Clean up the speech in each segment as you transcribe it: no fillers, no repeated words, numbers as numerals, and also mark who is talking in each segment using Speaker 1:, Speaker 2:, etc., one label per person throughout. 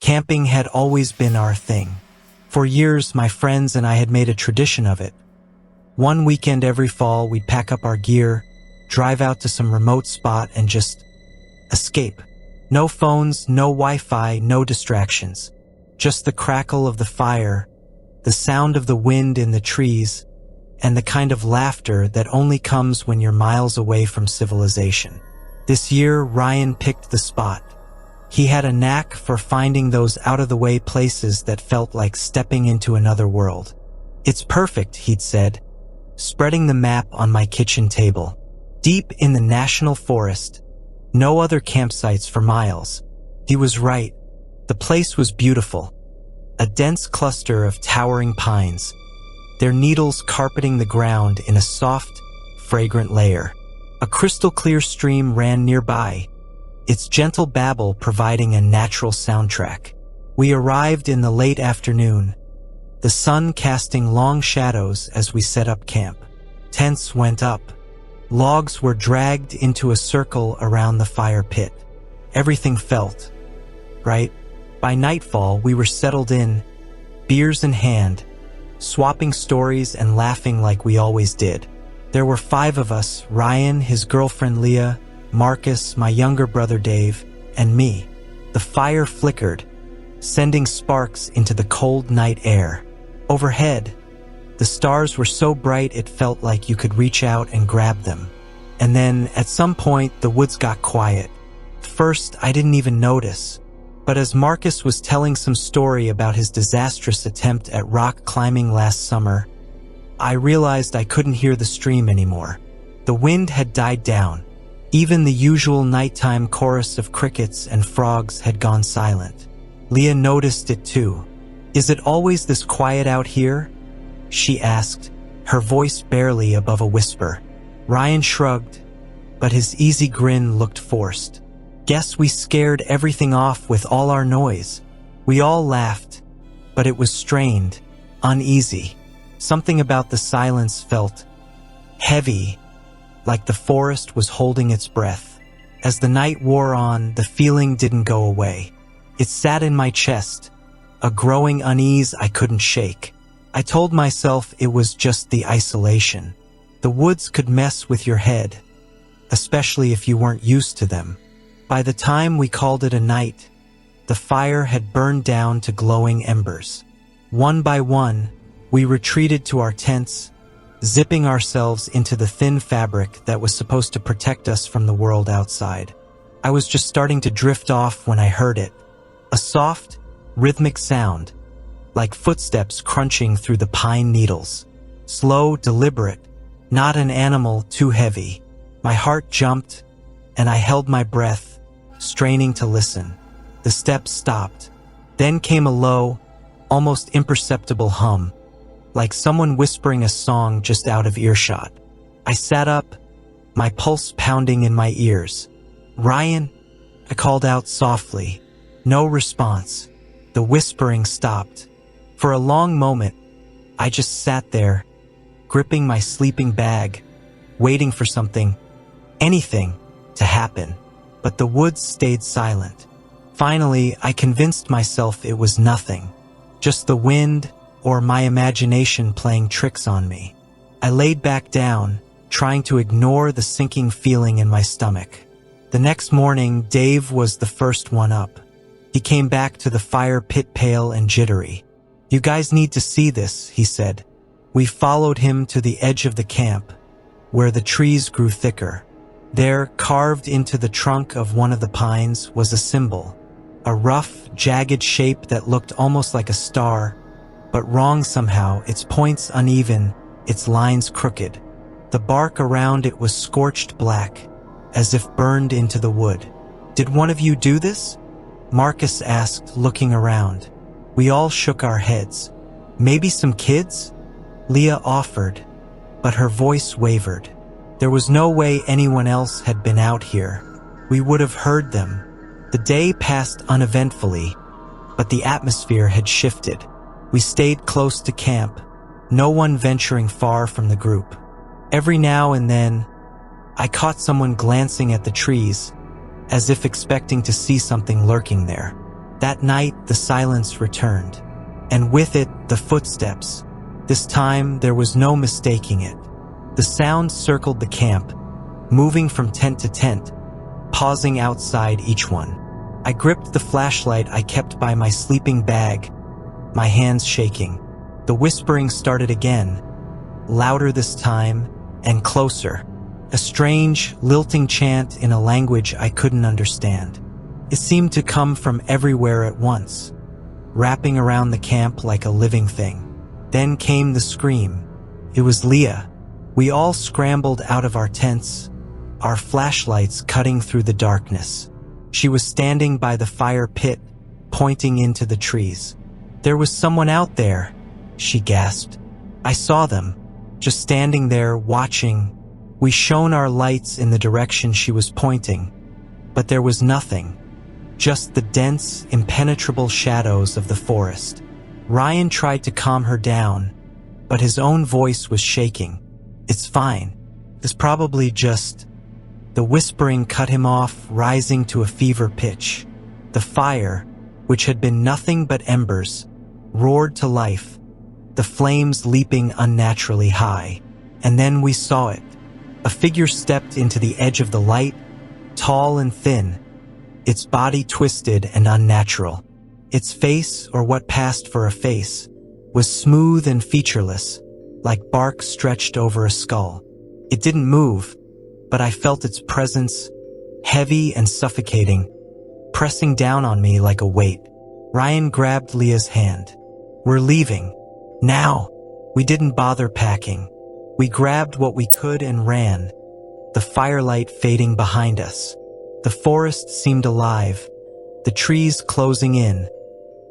Speaker 1: Camping had always been our thing. For years, my friends and I had made a tradition of it. One weekend every fall, we'd pack up our gear, drive out to some remote spot, and just escape. No phones, no Wi-Fi, no distractions. Just the crackle of the fire, the sound of the wind in the trees, and the kind of laughter that only comes when you're miles away from civilization. This year, Ryan picked the spot. He had a knack for finding those out-of-the-way places that felt like stepping into another world. "It's perfect," he'd said, spreading the map on my kitchen table. Deep in the national forest, no other campsites for miles. He was right. The place was beautiful. A dense cluster of towering pines, their needles carpeting the ground in a soft, fragrant layer. A crystal-clear stream ran nearby, its gentle babble providing a natural soundtrack. We arrived in the late afternoon, the sun casting long shadows as we set up camp. Tents went up. Logs were dragged into a circle around the fire pit. Everything felt right. By nightfall, we were settled in, beers in hand, swapping stories and laughing like we always did. There were 5 of us: Ryan, his girlfriend Leah, Marcus, my younger brother Dave, and me. The fire flickered, sending sparks into the cold night air. Overhead, the stars were so bright it felt like you could reach out and grab them. And then, at some point, the woods got quiet. First, I didn't even notice. But as Marcus was telling some story about his disastrous attempt at rock climbing last summer, I realized I couldn't hear the stream anymore. The wind had died down. Even the usual nighttime chorus of crickets and frogs had gone silent. Leah noticed it too. "Is it always this quiet out here?" she asked, her voice barely above a whisper. Ryan shrugged, but his easy grin looked forced. "Guess we scared everything off with all our noise." We all laughed, but it was strained, uneasy. Something about the silence felt heavy, like the forest was holding its breath. As the night wore on, the feeling didn't go away. It sat in my chest, a growing unease I couldn't shake. I told myself it was just the isolation. The woods could mess with your head, especially if you weren't used to them. By the time we called it a night, the fire had burned down to glowing embers. One by one, we retreated to our tents, zipping ourselves into the thin fabric that was supposed to protect us from the world outside. I was just starting to drift off when I heard it. A soft, rhythmic sound, like footsteps crunching through the pine needles. Slow, deliberate, not an animal too heavy. My heart jumped, and I held my breath, straining to listen. The steps stopped. Then came a low, almost imperceptible hum, like someone whispering a song just out of earshot. I sat up, my pulse pounding in my ears. "Ryan?" I called out softly. No response. The whispering stopped. For a long moment, I just sat there, gripping my sleeping bag, waiting for something, anything, to happen. But the woods stayed silent. Finally, I convinced myself it was nothing, just the wind or my imagination playing tricks on me. I laid back down, trying to ignore the sinking feeling in my stomach. The next morning, Dave was the first one up. He came back to the fire pit pale and jittery. "You guys need to see this," he said. We followed him to the edge of the camp, where the trees grew thicker. There, carved into the trunk of one of the pines, was a symbol, a rough, jagged shape that looked almost like a star, but wrong somehow, its points uneven, its lines crooked. The bark around it was scorched black, as if burned into the wood. "Did one of you do this?" Marcus asked, looking around. We all shook our heads. "Maybe some kids?" Leah offered, but her voice wavered. There was no way anyone else had been out here. We would have heard them. The day passed uneventfully, but the atmosphere had shifted. We stayed close to camp, no one venturing far from the group. Every now and then, I caught someone glancing at the trees, as if expecting to see something lurking there. That night, the silence returned, and with it, the footsteps. This time, there was no mistaking it. The sound circled the camp, moving from tent to tent, pausing outside each one. I gripped the flashlight I kept by my sleeping bag, my hands shaking. The whispering started again, louder this time, and closer. A strange, lilting chant in a language I couldn't understand. It seemed to come from everywhere at once, wrapping around the camp like a living thing. Then came the scream. It was Leah. We all scrambled out of our tents, our flashlights cutting through the darkness. She was standing by the fire pit, pointing into the trees. "There was someone out there," she gasped. "I saw them, just standing there, watching." We shone our lights in the direction she was pointing, but there was nothing, just the dense, impenetrable shadows of the forest. Ryan tried to calm her down, but his own voice was shaking. "It's fine. It's probably just..." The whispering cut him off, rising to a fever pitch. The fire, which had been nothing but embers, roared to life, the flames leaping unnaturally high. And then we saw it. A figure stepped into the edge of the light, tall and thin, its body twisted and unnatural. Its face, or what passed for a face, was smooth and featureless, like bark stretched over a skull. It didn't move, but I felt its presence, heavy and suffocating, pressing down on me like a weight. Ryan grabbed Leah's hand. "We're leaving. Now." We didn't bother packing. We grabbed what we could and ran, the firelight fading behind us. The forest seemed alive, the trees closing in,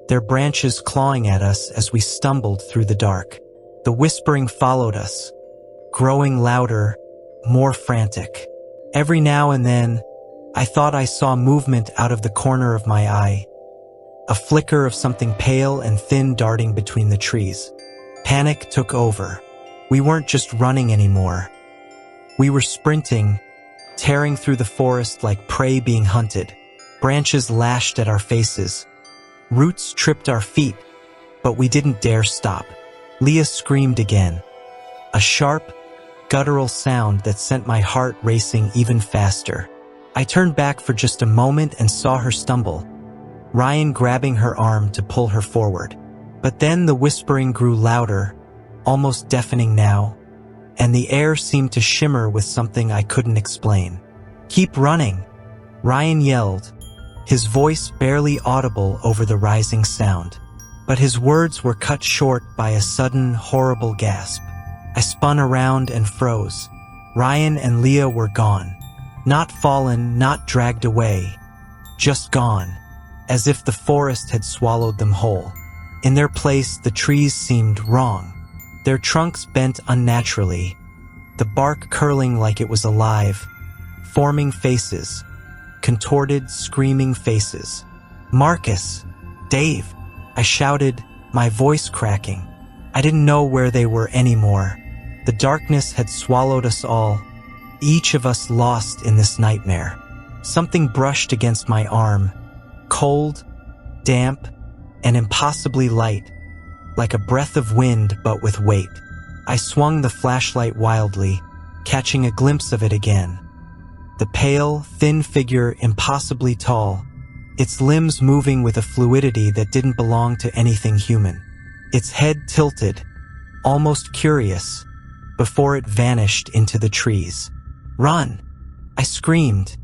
Speaker 1: their branches clawing at us as we stumbled through the dark. The whispering followed us, growing louder, more frantic. Every now and then, I thought I saw movement out of the corner of my eye, a flicker of something pale and thin darting between the trees. Panic took over. We weren't just running anymore. We were sprinting, tearing through the forest like prey being hunted. Branches lashed at our faces. Roots tripped our feet, but we didn't dare stop. Leah screamed again, a sharp, guttural sound that sent my heart racing even faster. I turned back for just a moment and saw her stumble, Ryan grabbing her arm to pull her forward. But then the whispering grew louder, almost deafening now, and the air seemed to shimmer with something I couldn't explain. "Keep running," Ryan yelled, his voice barely audible over the rising sound. But his words were cut short by a sudden, horrible gasp. I spun around and froze. Ryan and Leah were gone. Not fallen, not dragged away. Just gone, as if the forest had swallowed them whole. In their place, the trees seemed wrong. Their trunks bent unnaturally, the bark curling like it was alive, forming faces, contorted, screaming faces. "Marcus! Dave!" I shouted, my voice cracking. I didn't know where they were anymore. The darkness had swallowed us all, each of us lost in this nightmare. Something brushed against my arm, cold, damp, and impossibly light, like a breath of wind but with weight. I swung the flashlight wildly, catching a glimpse of it again. The pale, thin figure, impossibly tall, its limbs moving with a fluidity that didn't belong to anything human. Its head tilted, almost curious, before it vanished into the trees. "Run!" I screamed,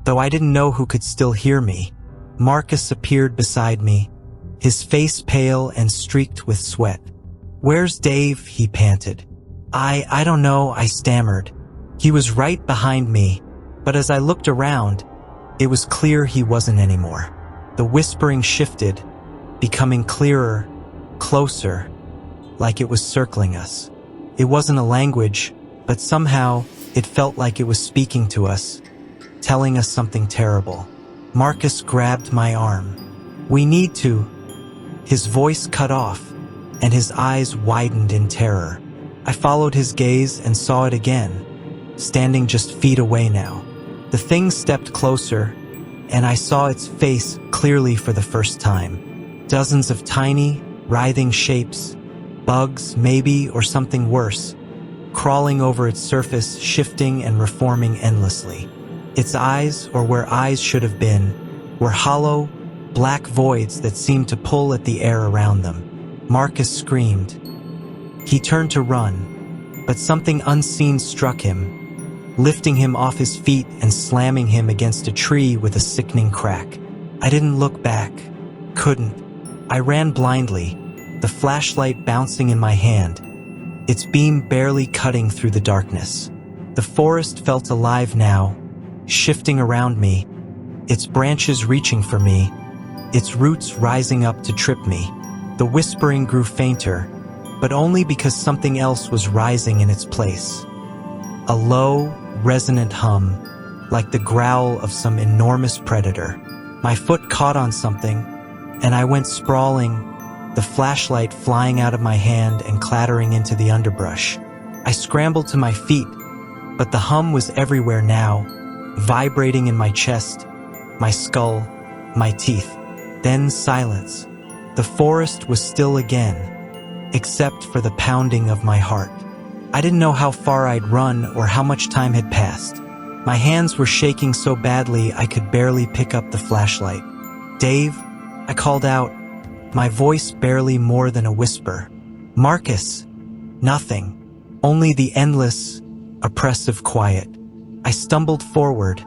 Speaker 1: though I didn't know who could still hear me. Marcus appeared beside me, his face pale and streaked with sweat. "Where's Dave?" he panted. I don't know," I stammered. He was right behind me, but as I looked around, it was clear he wasn't anymore. The whispering shifted, becoming clearer, closer, like it was circling us. It wasn't a language, but somehow it felt like it was speaking to us, telling us something terrible. Marcus grabbed my arm. "We need to..." His voice cut off, and his eyes widened in terror. I followed his gaze and saw it again, standing just feet away now. The thing stepped closer, and I saw its face clearly for the first time. Dozens of tiny, writhing shapes, bugs maybe, or something worse, crawling over its surface, shifting and reforming endlessly. Its eyes, or where eyes should have been, were hollow, black voids that seemed to pull at the air around them. Marcus screamed. He turned to run, but something unseen struck him, lifting him off his feet and slamming him against a tree with a sickening crack. I didn't look back. Couldn't. I ran blindly, the flashlight bouncing in my hand, its beam barely cutting through the darkness. The forest felt alive now, shifting around me, its branches reaching for me, its roots rising up to trip me. The whispering grew fainter, but only because something else was rising in its place. A low, resonant hum, like the growl of some enormous predator. My foot caught on something, and I went sprawling, the flashlight flying out of my hand and clattering into the underbrush. I scrambled to my feet, but the hum was everywhere now, vibrating in my chest, my skull, my teeth. Then silence. The forest was still again, except for the pounding of my heart. I didn't know how far I'd run or how much time had passed. My hands were shaking so badly I could barely pick up the flashlight. "Dave," I called out, my voice barely more than a whisper. "Marcus." Nothing. Only the endless, oppressive quiet. I stumbled forward,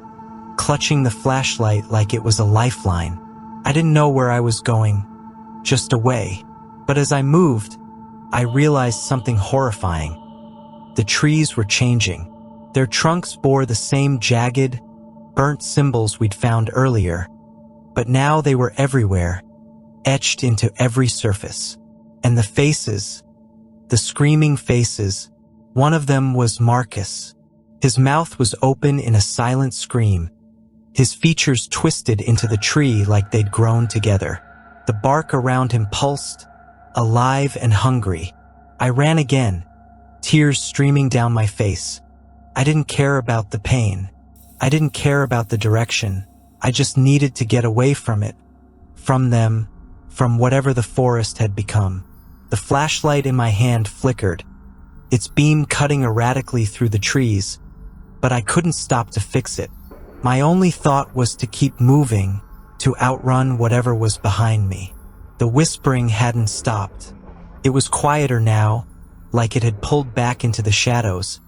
Speaker 1: clutching the flashlight like it was a lifeline. I didn't know where I was going, just away. But as I moved, I realized something horrifying. The trees were changing. Their trunks bore the same jagged, burnt symbols we'd found earlier, but now they were everywhere, etched into every surface. And the faces, the screaming faces, one of them was Marcus. His mouth was open in a silent scream, his features twisted into the tree like they'd grown together. The bark around him pulsed, alive and hungry. I ran again, tears streaming down my face. I didn't care about the pain. I didn't care about the direction. I just needed to get away from it, from them, from whatever the forest had become. The flashlight in my hand flickered, its beam cutting erratically through the trees, but I couldn't stop to fix it. My only thought was to keep moving, to outrun whatever was behind me. The whispering hadn't stopped. It was quieter now, like it had pulled back into the shadows,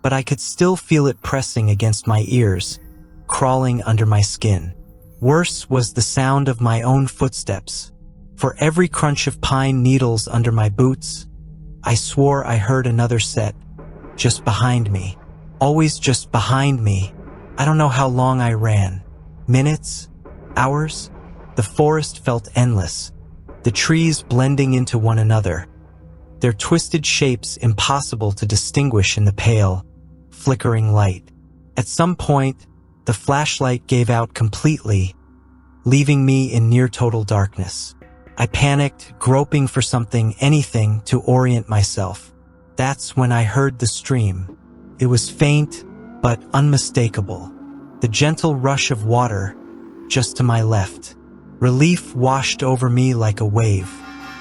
Speaker 1: but I could still feel it pressing against my ears, crawling under my skin. Worse was the sound of my own footsteps. For every crunch of pine needles under my boots, I swore I heard another set, just behind me. Always just behind me. I don't know how long I ran. Minutes? Hours? The forest felt endless, the trees blending into one another, their twisted shapes impossible to distinguish in the pale, flickering light. At some point, the flashlight gave out completely, leaving me in near-total darkness. I panicked, groping for something, anything, to orient myself. That's when I heard the stream. It was faint, but unmistakable. The gentle rush of water, just to my left. Relief washed over me like a wave.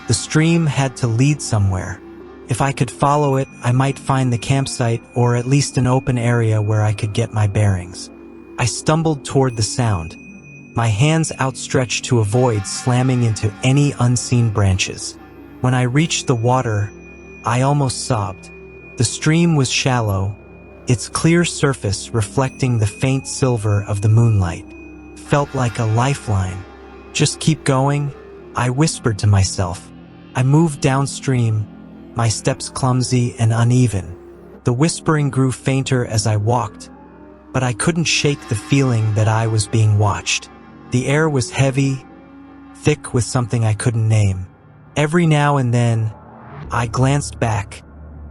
Speaker 1: The stream had to lead somewhere. If I could follow it, I might find the campsite or at least an open area where I could get my bearings. I stumbled toward the sound, my hands outstretched to avoid slamming into any unseen branches. When I reached the water, I almost sobbed. The stream was shallow, its clear surface reflecting the faint silver of the moonlight. Felt like a lifeline. "Just keep going," I whispered to myself. I moved downstream, my steps clumsy and uneven. The whispering grew fainter as I walked, but I couldn't shake the feeling that I was being watched. The air was heavy, thick with something I couldn't name. Every now and then, I glanced back,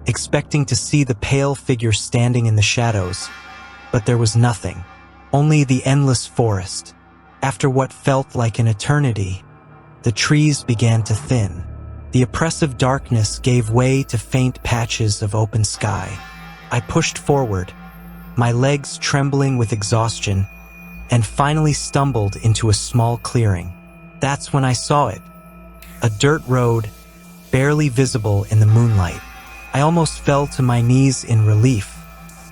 Speaker 1: expecting to see the pale figure standing in the shadows, but there was nothing. Only the endless forest. After what felt like an eternity, the trees began to thin. The oppressive darkness gave way to faint patches of open sky. I pushed forward, my legs trembling with exhaustion, and finally stumbled into a small clearing. That's when I saw it. A dirt road, barely visible in the moonlight. I almost fell to my knees in relief.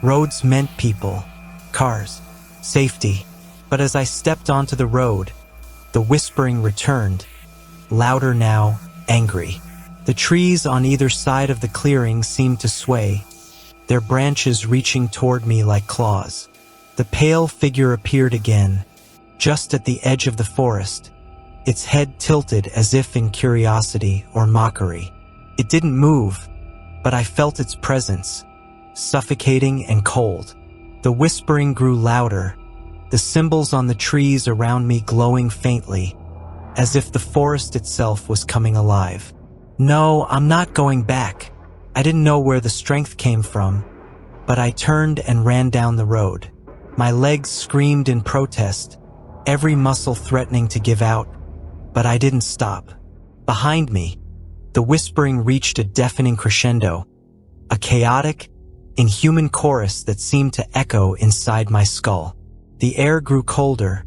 Speaker 1: Roads meant people, cars, safety. But as I stepped onto the road, the whispering returned, louder now, angry. The trees on either side of the clearing seemed to sway, their branches reaching toward me like claws. The pale figure appeared again, just at the edge of the forest, its head tilted as if in curiosity or mockery. It didn't move, but I felt its presence, suffocating and cold. The whispering grew louder, the symbols on the trees around me glowing faintly, as if the forest itself was coming alive. No, I'm not going back. I didn't know where the strength came from, but I turned and ran down the road. My legs screamed in protest, every muscle threatening to give out, but I didn't stop. Behind me, the whispering reached a deafening crescendo, a chaotic, inhuman chorus that seemed to echo inside my skull. The air grew colder,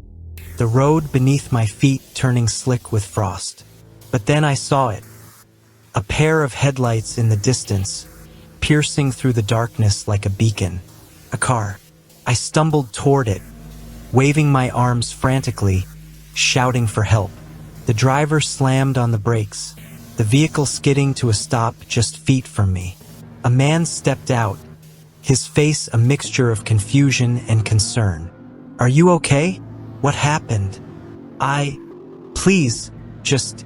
Speaker 1: the road beneath my feet turning slick with frost. But then I saw it, a pair of headlights in the distance, piercing through the darkness like a beacon. A car. I stumbled toward it, waving my arms frantically, shouting for help. The driver slammed on the brakes, the vehicle skidding to a stop just feet from me. A man stepped out, his face a mixture of confusion and concern. "Are you okay? What happened?" Please, just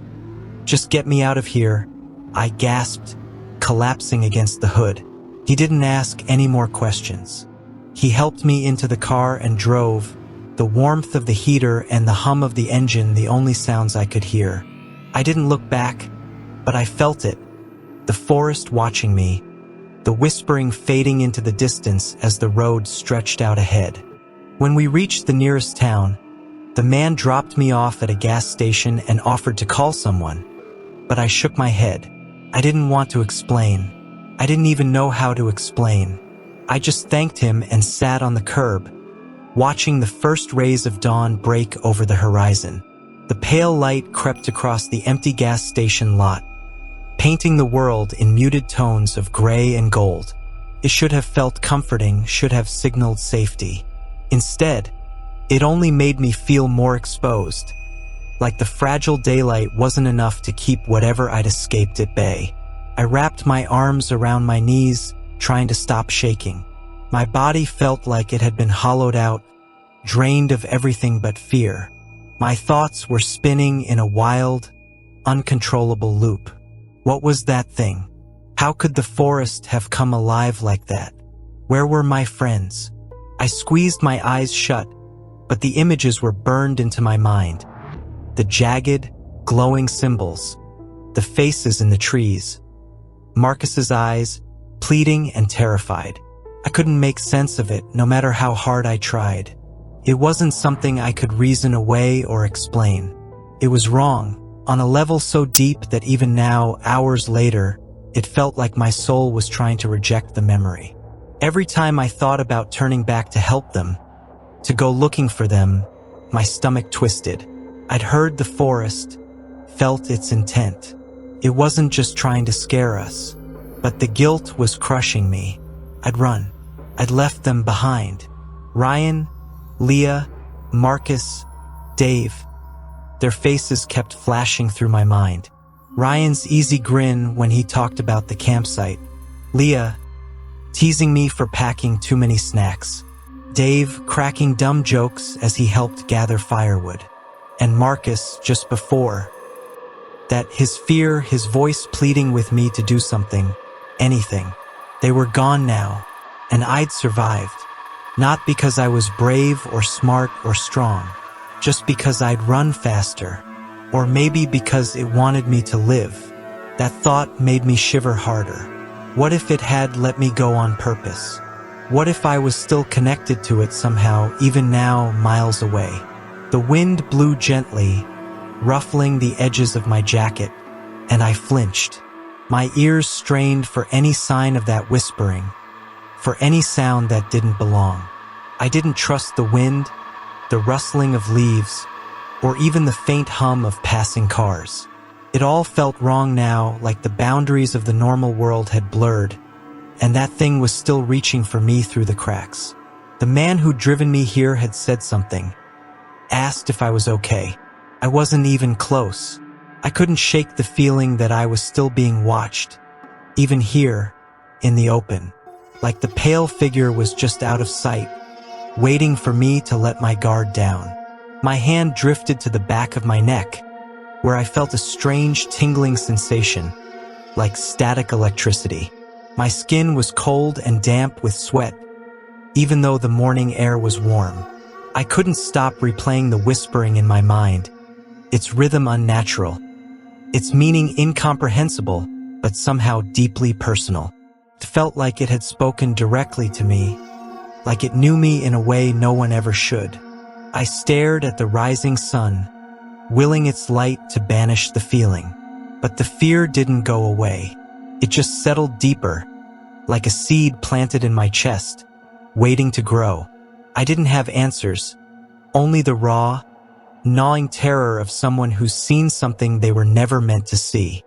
Speaker 1: get me out of here," I gasped, collapsing against the hood. He didn't ask any more questions. He helped me into the car and drove, the warmth of the heater and the hum of the engine the only sounds I could hear. I didn't look back, but I felt it, the forest watching me, the whispering fading into the distance as the road stretched out ahead. When we reached the nearest town, the man dropped me off at a gas station and offered to call someone, but I shook my head. I didn't want to explain. I didn't even know how to explain. I just thanked him and sat on the curb, watching the first rays of dawn break over the horizon. The pale light crept across the empty gas station lot, painting the world in muted tones of gray and gold. It should have felt comforting, should have signaled safety. Instead, it only made me feel more exposed, like the fragile daylight wasn't enough to keep whatever I'd escaped at bay. I wrapped my arms around my knees, trying to stop shaking. My body felt like it had been hollowed out, drained of everything but fear. My thoughts were spinning in a wild, uncontrollable loop. What was that thing? How could the forest have come alive like that? Where were my friends? I squeezed my eyes shut, but the images were burned into my mind. The jagged, glowing symbols, the faces in the trees, Marcus's eyes, pleading and terrified. I couldn't make sense of it, no matter how hard I tried. It wasn't something I could reason away or explain. It was wrong, on a level so deep that even now, hours later, it felt like my soul was trying to reject the memory. Every time I thought about turning back to help them, to go looking for them, my stomach twisted. I'd heard the forest, felt its intent. It wasn't just trying to scare us, but the guilt was crushing me. I'd run. I'd left them behind. Ryan, Leah, Marcus, Dave. Their faces kept flashing through my mind. Ryan's easy grin when he talked about the campsite. Leah, teasing me for packing too many snacks. Dave cracking dumb jokes as he helped gather firewood. And Marcus just before. That his fear, his voice pleading with me to do something, anything. They were gone now, and I'd survived. Not because I was brave or smart or strong, just because I'd run faster, or maybe because it wanted me to live. That thought made me shiver harder. What if it had let me go on purpose? What if I was still connected to it somehow, even now, miles away? The wind blew gently, ruffling the edges of my jacket, and I flinched. My ears strained for any sign of that whispering, for any sound that didn't belong. I didn't trust the wind, the rustling of leaves, or even the faint hum of passing cars. It all felt wrong now, like the boundaries of the normal world had blurred, and that thing was still reaching for me through the cracks. The man who'd driven me here had said something, asked if I was okay. I wasn't even close. I couldn't shake the feeling that I was still being watched, even here, in the open. Like the pale figure was just out of sight, waiting for me to let my guard down. My hand drifted to the back of my neck, where I felt a strange tingling sensation, like static electricity. My skin was cold and damp with sweat, even though the morning air was warm. I couldn't stop replaying the whispering in my mind, its rhythm unnatural, its meaning incomprehensible, but somehow deeply personal. It felt like it had spoken directly to me, like it knew me in a way no one ever should. I stared at the rising sun, willing its light to banish the feeling. But the fear didn't go away. It just settled deeper, like a seed planted in my chest, waiting to grow. I didn't have answers, only the raw, gnawing terror of someone who's seen something they were never meant to see.